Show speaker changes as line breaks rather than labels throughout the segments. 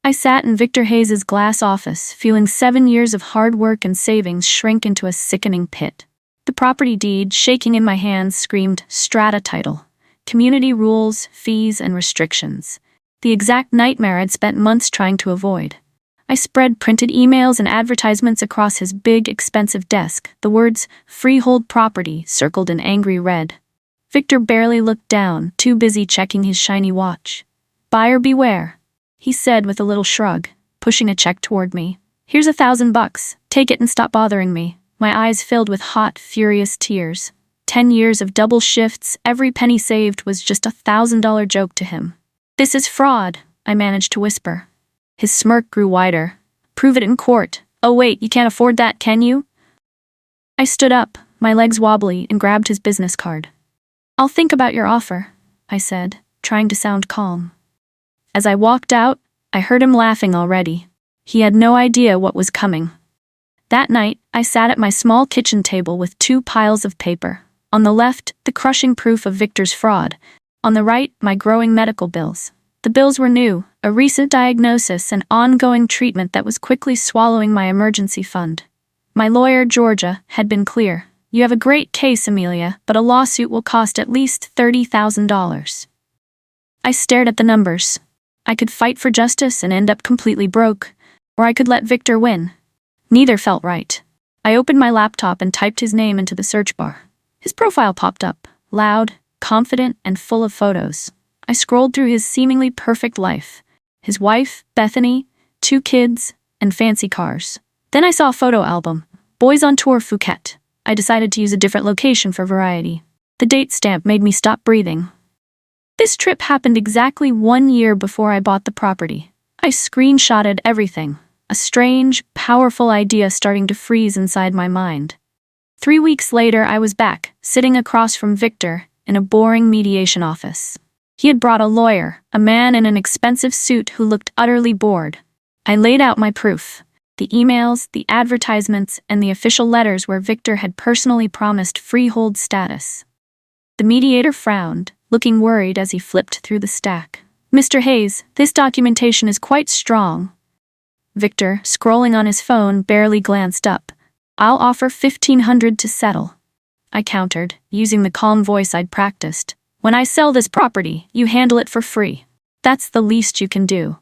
I sat in Victor Hayes's glass office, feeling 7 years of hard work and savings shrink into a sickening pit. The property deed, shaking in my hands, screamed strata title, community rules, fees, and restrictions. The exact nightmare I'd spent months trying to avoid. I spread printed emails and advertisements across his big, expensive desk, the words freehold property circled in angry red. Victor barely looked down, too busy checking his shiny watch. "Buyer beware," he said with a little shrug, pushing a check toward me. "Here's $1,000. Take it and stop bothering me." My eyes filled with hot, furious tears. 10 years of double shifts, every penny saved was just a $1,000 joke to him. "This is fraud," I managed to whisper. His smirk grew wider. "Prove it in court." "Oh wait, you can't afford that, can you?" I stood up, my legs wobbly, and grabbed his business card. "I'll think about your offer," I said, trying to sound calm. As I walked out, I heard him laughing already. He had no idea what was coming. That night, I sat at my small kitchen table with 2 piles of paper. On the left, the crushing proof of Victor's fraud. On the right, my growing medical bills. The bills were new, a recent diagnosis and ongoing treatment that was quickly swallowing my emergency fund. My lawyer, Georgia, had been clear. "You have a great case, Amelia, but a lawsuit will cost at least $30,000. I stared at the numbers. I could fight for justice and end up completely broke, or I could let Victor win. Neither felt right. I opened my laptop and typed his name into the search bar. His profile popped up, loud, confident, and full of photos. I scrolled through his seemingly perfect life. His wife, Bethany, 2 kids, and fancy cars. Then I saw a photo album. Boys on tour Phuket. I decided to use a different location for variety. The date stamp made me stop breathing. This trip happened exactly 1 year before I bought the property. I screenshotted everything. A strange, powerful idea starting to freeze inside my mind. 3 weeks later, I was back, sitting across from Victor, in a boring mediation office. He had brought a lawyer, a man in an expensive suit who looked utterly bored. I laid out my proof. The emails, the advertisements, and the official letters where Victor had personally promised freehold status. The mediator frowned, looking worried as he flipped through the stack. "Mr. Hayes, this documentation is quite strong." Victor, scrolling on his phone, barely glanced up. "I'll offer $1,500 to settle." I countered, using the calm voice I'd practiced. "When I sell this property, you handle it for free. That's the least you can do."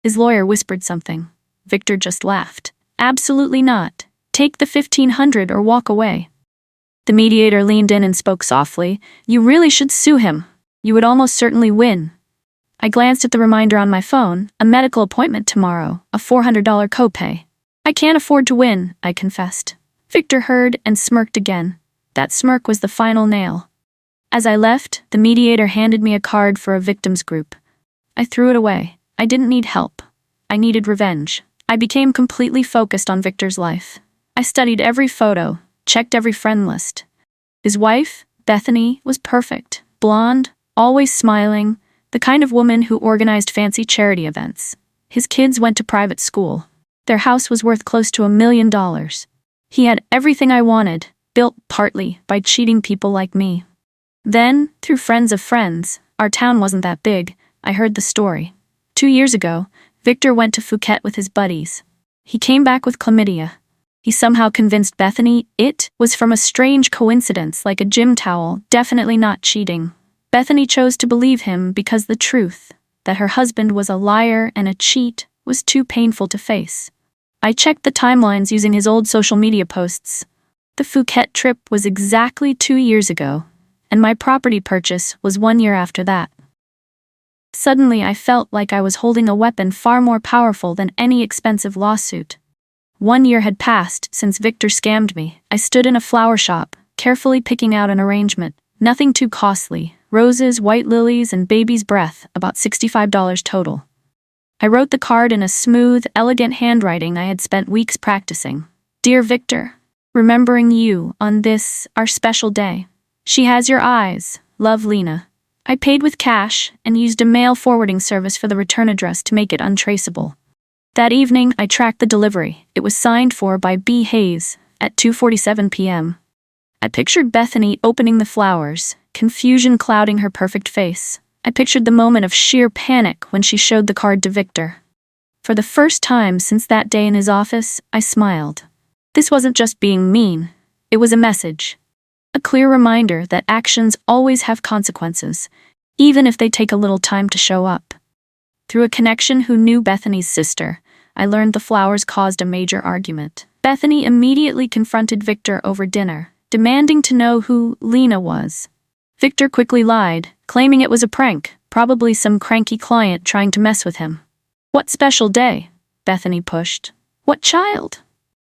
His lawyer whispered something. Victor just laughed. "Absolutely not. Take the $1,500 or walk away." The mediator leaned in and spoke softly. "You really should sue him. You would almost certainly win." I glanced at the reminder on my phone. A medical appointment tomorrow, a $400 copay. "I can't afford to win," I confessed. Victor heard and smirked again. That smirk was the final nail. As I left, the mediator handed me a card for a victims group. I threw it away. I didn't need help. I needed revenge. I became completely focused on Victor's life. I studied every photo, checked every friend list. His wife, Bethany, was perfect, blonde, always smiling, the kind of woman who organized fancy charity events. His kids went to private school. Their house was worth close to $1 million. He had everything I wanted, built partly by cheating people like me. Then, through friends of friends, our town wasn't that big, I heard the story. 2 years ago, Victor went to Phuket with his buddies. He came back with chlamydia. He somehow convinced Bethany it was from a strange coincidence like a gym towel, definitely not cheating. Bethany chose to believe him because the truth, that her husband was a liar and a cheat, was too painful to face. I checked the timelines using his old social media posts. The Phuket trip was exactly 2 years ago, and my property purchase was 1 year after that. Suddenly I felt like I was holding a weapon far more powerful than any expensive lawsuit. 1 year had passed since Victor scammed me. I stood in a flower shop, carefully picking out an arrangement. Nothing too costly. Roses, white lilies, and baby's breath, about $65 total. I wrote the card in a smooth, elegant handwriting I had spent weeks practicing. "Dear Victor, remembering you on this, our special day. She has your eyes. Love, Lena." I paid with cash and used a mail forwarding service for the return address to make it untraceable. That evening, I tracked the delivery. It was signed for by B. Hayes at 2:47 p.m. I pictured Bethany opening the flowers, confusion clouding her perfect face. I pictured the moment of sheer panic when she showed the card to Victor. For the first time since that day in his office, I smiled. This wasn't just being mean, it was a message. A clear reminder that actions always have consequences, even if they take a little time to show up. Through a connection who knew Bethany's sister, I learned the flowers caused a major argument. Bethany immediately confronted Victor over dinner, demanding to know who Lena was. Victor quickly lied, claiming it was a prank, probably some cranky client trying to mess with him. "What special day?" Bethany pushed. "What child?"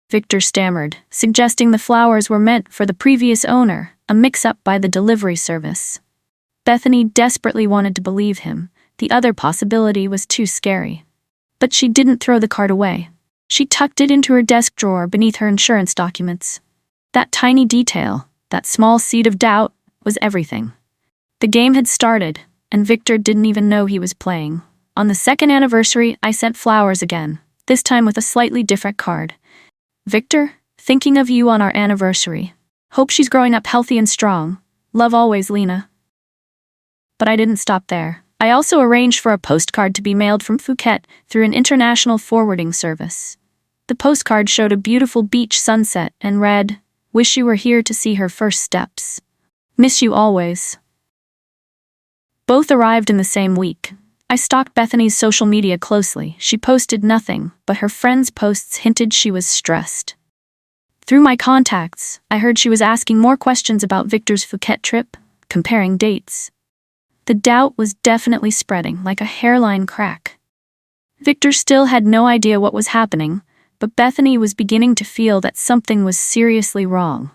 Victor stammered, suggesting the flowers were meant for the previous owner, a mix-up by the delivery service. Bethany desperately wanted to believe him. The other possibility was too scary. But she didn't throw the card away. She tucked it into her desk drawer beneath her insurance documents. That tiny detail, that small seed of doubt, was everything. The game had started, and Victor didn't even know he was playing. On the second anniversary, I sent flowers again, this time with a slightly different card. "Victor, thinking of you on our anniversary. Hope she's growing up healthy and strong. Love always, Lena." But I didn't stop there. I also arranged for a postcard to be mailed from Phuket through an international forwarding service. The postcard showed a beautiful beach sunset and read, "Wish you were here to see her first steps. Miss you always." Both arrived in the same week. I stalked Bethany's social media closely. She posted nothing, but her friends' posts hinted she was stressed. Through my contacts, I heard she was asking more questions about Victor's Phuket trip, comparing dates. The doubt was definitely spreading like a hairline crack. Victor still had no idea what was happening, but Bethany was beginning to feel that something was seriously wrong.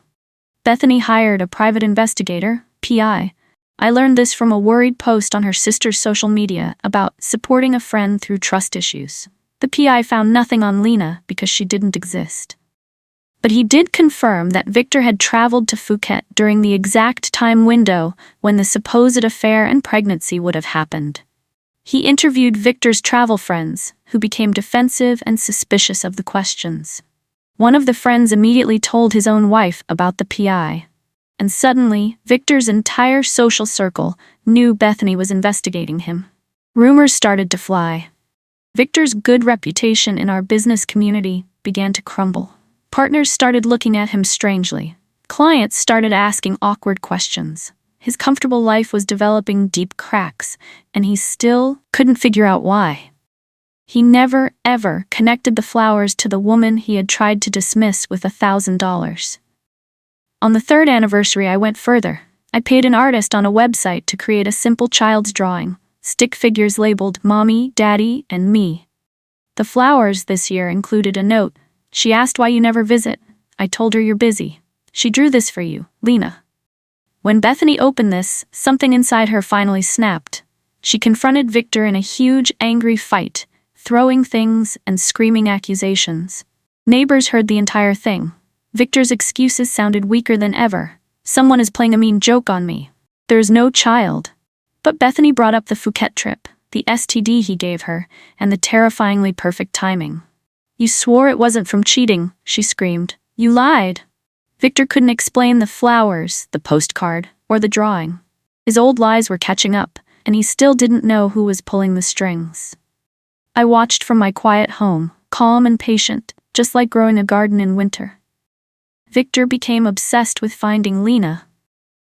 Bethany hired a private investigator, PI. I learned this from a worried post on her sister's social media about supporting a friend through trust issues. The PI found nothing on Lena because she didn't exist. But he did confirm that Victor had traveled to Phuket during the exact time window when the supposed affair and pregnancy would have happened. He interviewed Victor's travel friends, who became defensive and suspicious of the questions. One of the friends immediately told his own wife about the PI. And suddenly, Victor's entire social circle knew Bethany was investigating him. Rumors started to fly. Victor's good reputation in our business community began to crumble. Partners started looking at him strangely. Clients started asking awkward questions. His comfortable life was developing deep cracks, and he still couldn't figure out why. He never, ever connected the flowers to the woman he had tried to dismiss with $1,000. On the third anniversary, I went further. I paid an artist on a website to create a simple child's drawing, stick figures labeled Mommy, Daddy, and Me. The flowers this year included a note. "She asked why you never visit. I told her you're busy. She drew this for you, Lena." When Bethany opened this, something inside her finally snapped. She confronted Victor in a huge, angry fight, throwing things and screaming accusations. Neighbors heard the entire thing. Victor's excuses sounded weaker than ever. "Someone is playing a mean joke on me. There's no child." But Bethany brought up the Phuket trip, the STD he gave her, and the terrifyingly perfect timing. "You swore it wasn't from cheating," she screamed. "You lied." Victor couldn't explain the flowers, the postcard, or the drawing. His old lies were catching up, and he still didn't know who was pulling the strings. I watched from my quiet home, calm and patient, just like growing a garden in winter. Victor became obsessed with finding Lena.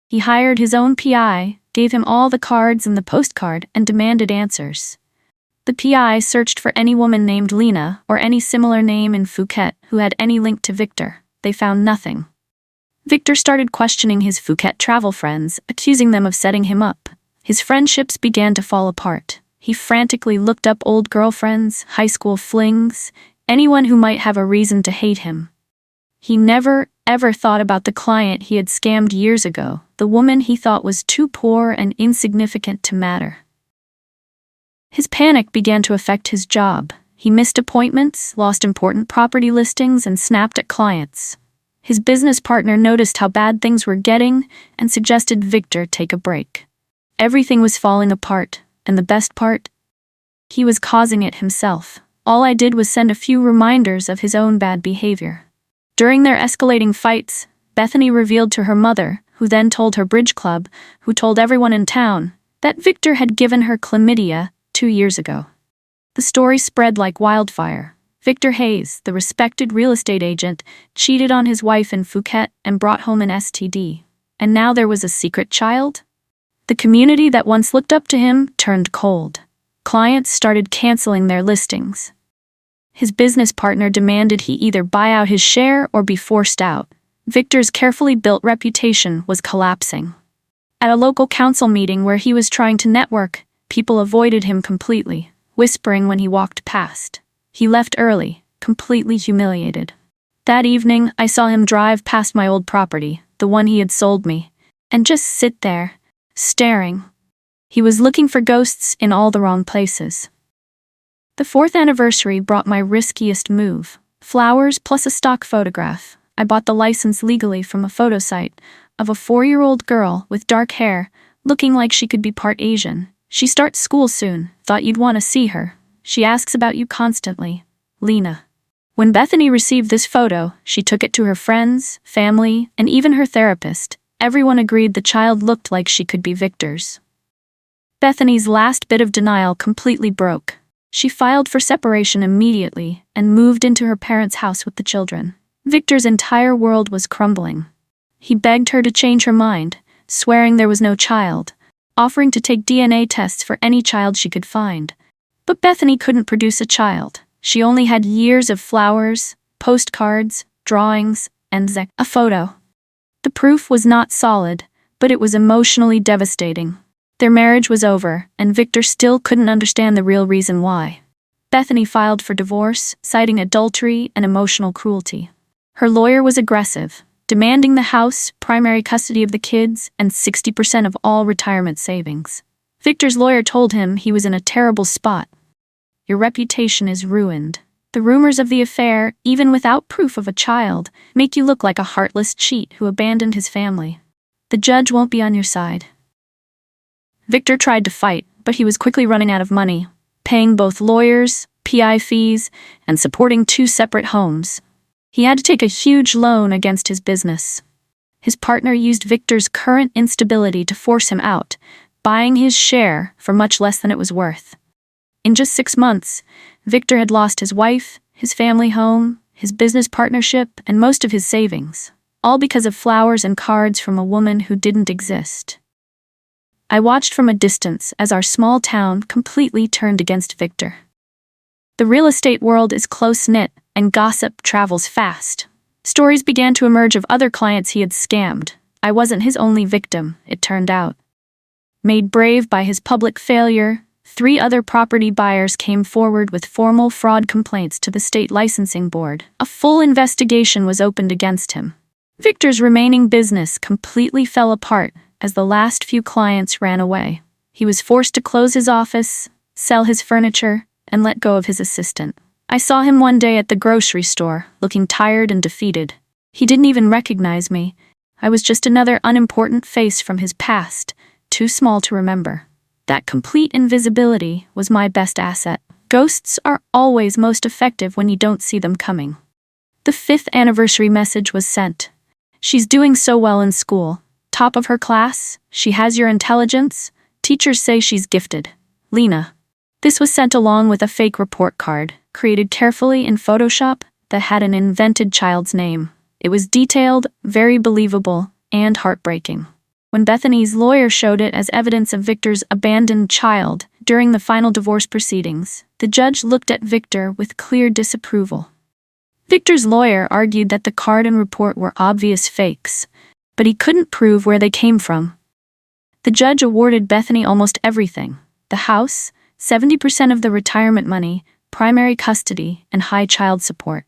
He hired his own PI, gave him all the cards and the postcard, and demanded answers. The PI searched for any woman named Lena or any similar name in Phuket who had any link to Victor. They found nothing. Victor started questioning his Phuket travel friends, accusing them of setting him up. His friendships began to fall apart. He frantically looked up old girlfriends, high school flings, anyone who might have a reason to hate him. He never, ever thought about the client he had scammed years ago, the woman he thought was too poor and insignificant to matter. His panic began to affect his job. He missed appointments, lost important property listings, and snapped at clients. His business partner noticed how bad things were getting and suggested Victor take a break. Everything was falling apart, and the best part? He was causing it himself. All I did was send a few reminders of his own bad behavior. During their escalating fights, Bethany revealed to her mother, who then told her bridge club, who told everyone in town, that Victor had given her chlamydia 2 years ago. The story spread like wildfire. Victor Hayes, the respected real estate agent, cheated on his wife in Phuket and brought home an STD. And now there was a secret child? The community that once looked up to him turned cold. Clients started canceling their listings. His business partner demanded he either buy out his share or be forced out. Victor's carefully built reputation was collapsing. At a local council meeting where he was trying to network, people avoided him completely, whispering when he walked past. He left early, completely humiliated. That evening, I saw him drive past my old property, the one he had sold me, and just sit there, staring. He was looking for ghosts in all the wrong places. The 4th anniversary brought my riskiest move. Flowers plus a stock photograph. I bought the license legally from a photo site of a 4-year-old girl with dark hair, looking like she could be part Asian. She starts school soon, thought you'd want to see her. She asks about you constantly. Lena. When Bethany received this photo, she took it to her friends, family, and even her therapist. Everyone agreed the child looked like she could be Victor's. Bethany's last bit of denial completely broke. She filed for separation immediately and moved into her parents' house with the children. Victor's entire world was crumbling. He begged her to change her mind, swearing there was no child, offering to take DNA tests for any child she could find. But Bethany couldn't produce a child. She only had years of flowers, postcards, drawings, and a photo. The proof was not solid, but it was emotionally devastating. Their marriage was over, and Victor still couldn't understand the real reason why. Bethany filed for divorce, citing adultery and emotional cruelty. Her lawyer was aggressive, demanding the house, primary custody of the kids, and 60% of all retirement savings. Victor's lawyer told him he was in a terrible spot. Your reputation is ruined. The rumors of the affair, even without proof of a child, make you look like a heartless cheat who abandoned his family. The judge won't be on your side. Victor tried to fight, but he was quickly running out of money, paying both lawyers, PI fees, and supporting 2 separate homes. He had to take a huge loan against his business. His partner used Victor's current instability to force him out, buying his share for much less than it was worth. In just 6 months, Victor had lost his wife, his family home, his business partnership, and most of his savings, all because of flowers and cards from a woman who didn't exist. I watched from a distance as our small town completely turned against Victor. The real estate world is close-knit, and gossip travels fast. Stories began to emerge of other clients he had scammed. I wasn't his only victim, it turned out. Made brave by his public failure, 3 other property buyers came forward with formal fraud complaints to the state licensing board. A full investigation was opened against him. Victor's remaining business completely fell apart as the last few clients ran away. He was forced to close his office, sell his furniture, and let go of his assistant. I saw him one day at the grocery store, looking tired and defeated. He didn't even recognize me. I was just another unimportant face from his past, too small to remember. That complete invisibility was my best asset. Ghosts are always most effective when you don't see them coming. The 5th anniversary message was sent. She's doing so well in school. Top of her class, she has your intelligence. Teachers say she's gifted. Lena. This was sent along with a fake report card, created carefully in Photoshop, that had an invented child's name. It was detailed, very believable, and heartbreaking. When Bethany's lawyer showed it as evidence of Victor's abandoned child during the final divorce proceedings, the judge looked at Victor with clear disapproval. Victor's lawyer argued that the card and report were obvious fakes, but he couldn't prove where they came from. The judge awarded Bethany almost everything: the house, 70% of the retirement money, primary custody, and high child support.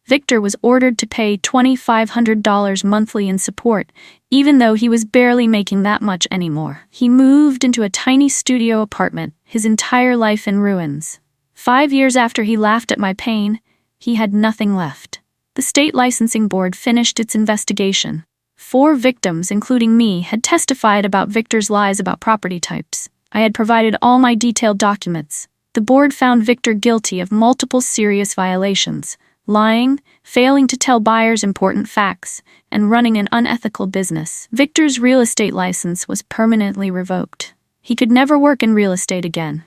Victor was ordered to pay $2,500 monthly in support, even though he was barely making that much anymore. He moved into a tiny studio apartment, his entire life in ruins. 5 years after he laughed at my pain, he had nothing left. The state licensing board finished its investigation. 4 victims, including me, had testified about Victor's lies about property types. I had provided all my detailed documents. The board found Victor guilty of multiple serious violations: lying, failing to tell buyers important facts, and running an unethical business. Victor's real estate license was permanently revoked. He could never work in real estate again.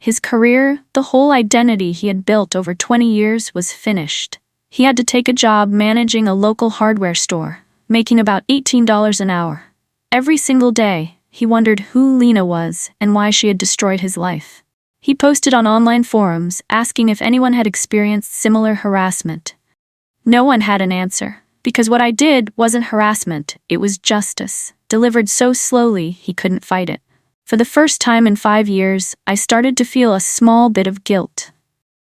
His career, the whole identity he had built over 20 years, was finished. He had to take a job managing a local hardware store, making about $18 an hour. Every single day, he wondered who Lena was and why she had destroyed his life. He posted on online forums, asking if anyone had experienced similar harassment. No one had an answer, because what I did wasn't harassment, it was justice, delivered so slowly he couldn't fight it. For the first time in 5 years, I started to feel a small bit of guilt.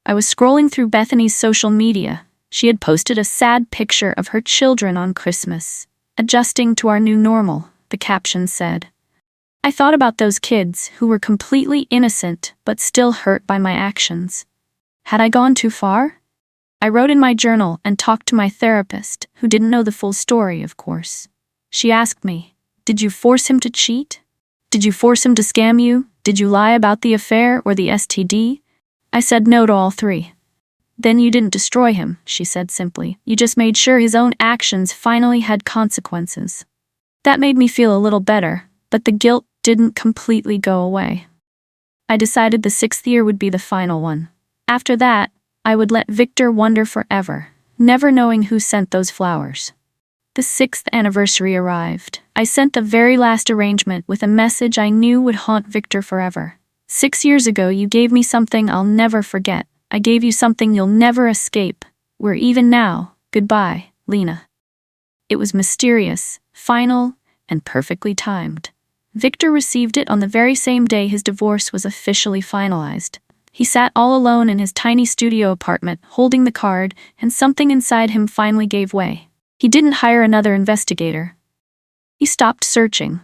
I was scrolling through Bethany's social media. She had posted a sad picture of her children on Christmas. Adjusting to our new normal, the caption said. I thought about those kids who were completely innocent but still hurt by my actions. Had I gone too far? I wrote in my journal and talked to my therapist, who didn't know the full story, of course. She asked me, did you force him to cheat? Did you force him to scam you? Did you lie about the affair or the STD? I said no to all three. Then you didn't destroy him, she said simply. You just made sure his own actions finally had consequences. That made me feel a little better, but the guilt didn't completely go away. I decided the 6th year would be the final one. After that, I would let Victor wonder forever, never knowing who sent those flowers. The 6th anniversary arrived. I sent the very last arrangement with a message I knew would haunt Victor forever. 6 years ago, you gave me something I'll never forget. I gave you something you'll never escape. We're even now. Goodbye, Lena. It was mysterious, final, and perfectly timed. Victor received it on the very same day his divorce was officially finalized. He sat all alone in his tiny studio apartment, holding the card, and something inside him finally gave way. He didn't hire another investigator. He stopped searching.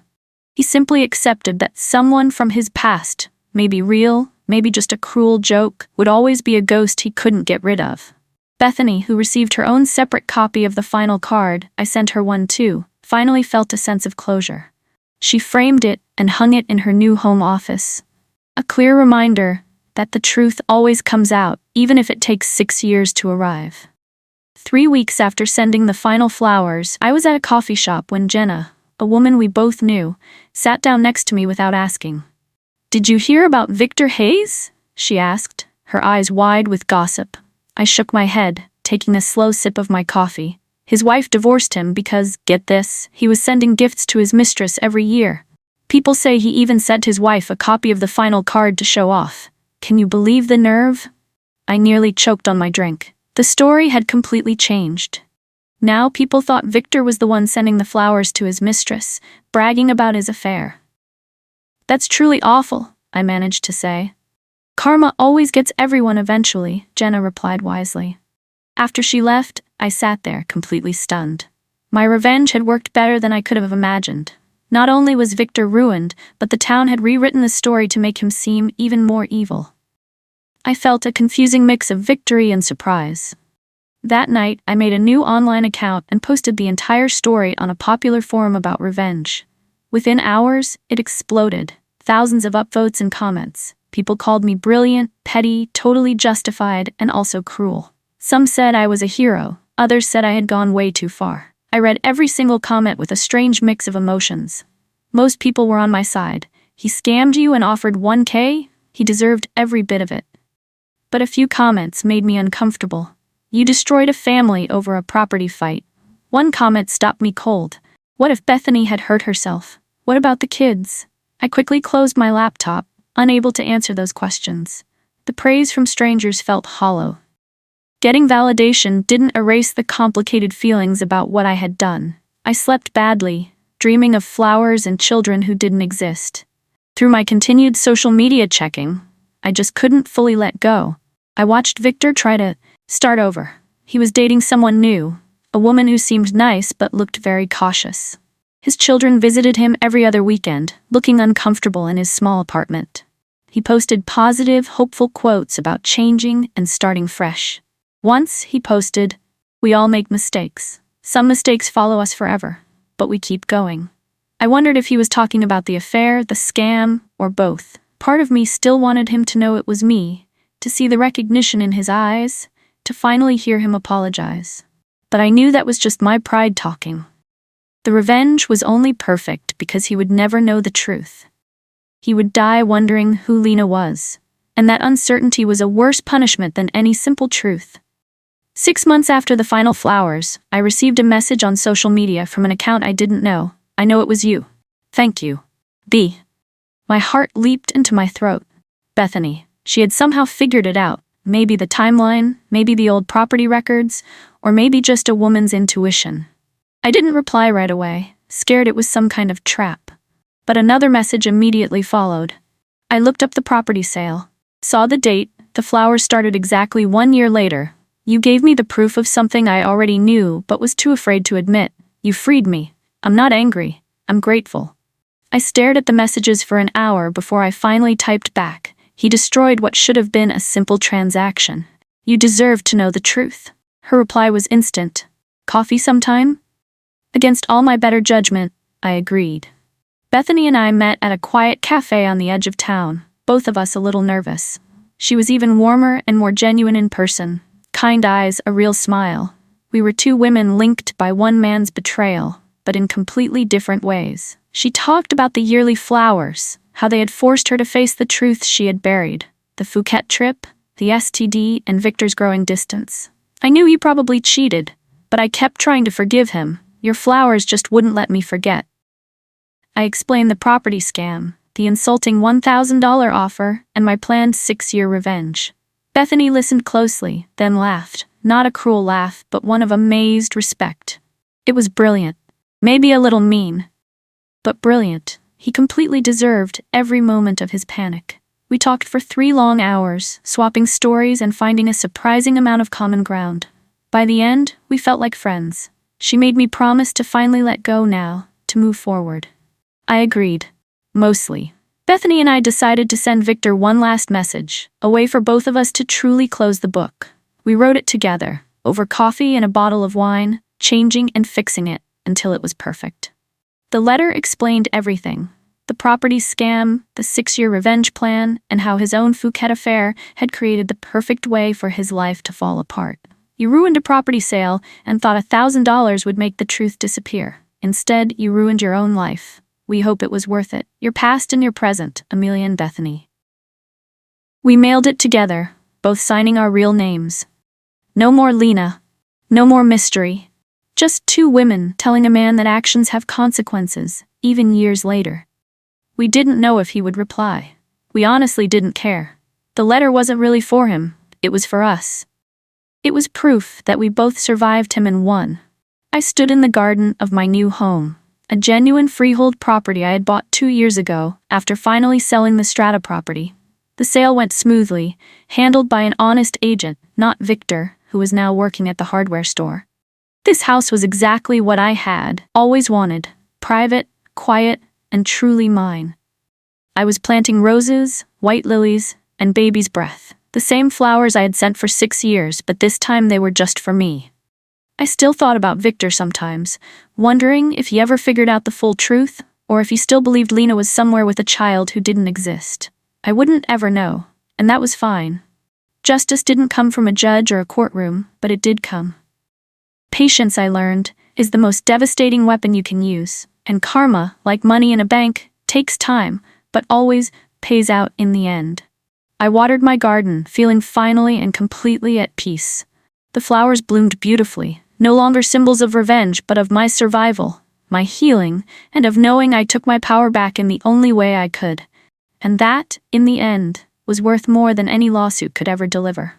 He simply accepted that someone from his past, maybe real, maybe just a cruel joke, would always be a ghost he couldn't get rid of. Bethany, who received her own separate copy of the final card, I sent her one too, finally felt a sense of closure. She framed it and hung it in her new home office. A clear reminder that the truth always comes out, even if it takes 6 years to arrive. 3 weeks after sending the final flowers, I was at a coffee shop when Jenna, a woman we both knew, sat down next to me without asking. Did you hear about Victor Hayes? She asked, her eyes wide with gossip. I shook my head, taking a slow sip of my coffee. His wife divorced him because, get this, he was sending gifts to his mistress every year. People say he even sent his wife a copy of the final card to show off. Can you believe the nerve? I nearly choked on my drink. The story had completely changed. Now people thought Victor was the one sending the flowers to his mistress, bragging about his affair. That's truly awful, I managed to say. Karma always gets everyone eventually, Jenna replied wisely. After she left, I sat there, completely stunned. My revenge had worked better than I could have imagined. Not only was Victor ruined, but the town had rewritten the story to make him seem even more evil. I felt a confusing mix of victory and surprise. That night, I made a new online account and posted the entire story on a popular forum about revenge. Within hours, it exploded. Thousands of upvotes and comments. People called me brilliant, petty, totally justified, and also cruel. Some said I was a hero, others said I had gone way too far. I read every single comment with a strange mix of emotions. Most people were on my side. He scammed you and offered $1,000? He deserved every bit of it. But a few comments made me uncomfortable. You destroyed a family over a property fight. One comment stopped me cold. What if Bethany had hurt herself? What about the kids? I quickly closed my laptop, unable to answer those questions. The praise from strangers felt hollow. Getting validation didn't erase the complicated feelings about what I had done. I slept badly, dreaming of flowers and children who didn't exist. Through my continued social media checking, I just couldn't fully let go. I watched Victor try to start over. He was dating someone new, a woman who seemed nice but looked very cautious. His children visited him every other weekend, looking uncomfortable in his small apartment. He posted positive, hopeful quotes about changing and starting fresh. Once, he posted, "We all make mistakes. Some mistakes follow us forever, but we keep going." I wondered if he was talking about the affair, the scam, or both. Part of me still wanted him to know it was me, to see the recognition in his eyes, to finally hear him apologize. But I knew that was just my pride talking. The revenge was only perfect because he would never know the truth. He would die wondering who Lena was. and that uncertainty was a worse punishment than any simple truth. 6 months after the final flowers, I received a message on social media from an account I didn't know. "I know it was you. Thank you. B." My heart leaped into my throat. Bethany. She had somehow figured it out. Maybe the timeline, maybe the old property records, or maybe just a woman's intuition. I didn't reply right away, scared it was some kind of trap. But another message immediately followed. I looked up the property sale, saw the date, the flowers started exactly 1 year later. "You gave me the proof of something I already knew but was too afraid to admit. You freed me. I'm not angry. I'm grateful." I stared at the messages for an hour before I finally typed back. "He destroyed what should have been a simple transaction. You deserve to know the truth." Her reply was instant. "Coffee sometime?" Against all my better judgment, I agreed. Bethany and I met at a quiet cafe on the edge of town, both of us a little nervous. She was even warmer and more genuine in person. Kind eyes, a real smile. We were two women linked by one man's betrayal, but in completely different ways. She talked about the yearly flowers, how they had forced her to face the truth she had buried, the Phuket trip, the STD, and Victor's growing distance. "I knew you probably cheated, but I kept trying to forgive him. Your flowers just wouldn't let me forget." I explained the property scam, the insulting $1,000 offer, and my planned 6-year revenge. Bethany listened closely, then laughed, not a cruel laugh, but one of amazed respect. It was brilliant. Maybe a little mean, but brilliant. He completely deserved every moment of his panic. We talked for 3 long hours, swapping stories and finding a surprising amount of common ground. By the end, we felt like friends. She made me promise to finally let go now, to move forward. I agreed. Mostly. Bethany and I decided to send Victor one last message, a way for both of us to truly close the book. We wrote it together, over coffee and a bottle of wine, changing and fixing it until it was perfect. The letter explained everything: the property scam, the 6-year revenge plan, and how his own Phuket affair had created the perfect way for his life to fall apart. You ruined a property sale and thought $1,000 would make the truth disappear. Instead, you ruined your own life. We hope it was worth it. Your past and your present, Amelia and Bethany. We mailed it together, both signing our real names. No more Lena. No more mystery. Just 2 women telling a man that actions have consequences, even years later. We didn't know if he would reply. We honestly didn't care. The letter wasn't really for him, it was for us. It was proof that we both survived him and won. I stood in the garden of my new home, a genuine freehold property I had bought 2 years ago after finally selling the strata property. The sale went smoothly, handled by an honest agent, not Victor, who was now working at the hardware store. This house was exactly what I had always wanted: private, quiet, and truly mine. I was planting roses, white lilies, and baby's breath, the same flowers I had sent for 6 years, but this time they were just for me. I still thought about Victor sometimes, wondering if he ever figured out the full truth, or if he still believed Lena was somewhere with a child who didn't exist. I wouldn't ever know, and that was fine. Justice didn't come from a judge or a courtroom, but it did come. Patience, I learned, is the most devastating weapon you can use, and karma, like money in a bank, takes time, but always pays out in the end. I watered my garden, feeling finally and completely at peace. The flowers bloomed beautifully, no longer symbols of revenge, but of my survival, my healing, and of knowing I took my power back in the only way I could. And that, in the end, was worth more than any lawsuit could ever deliver.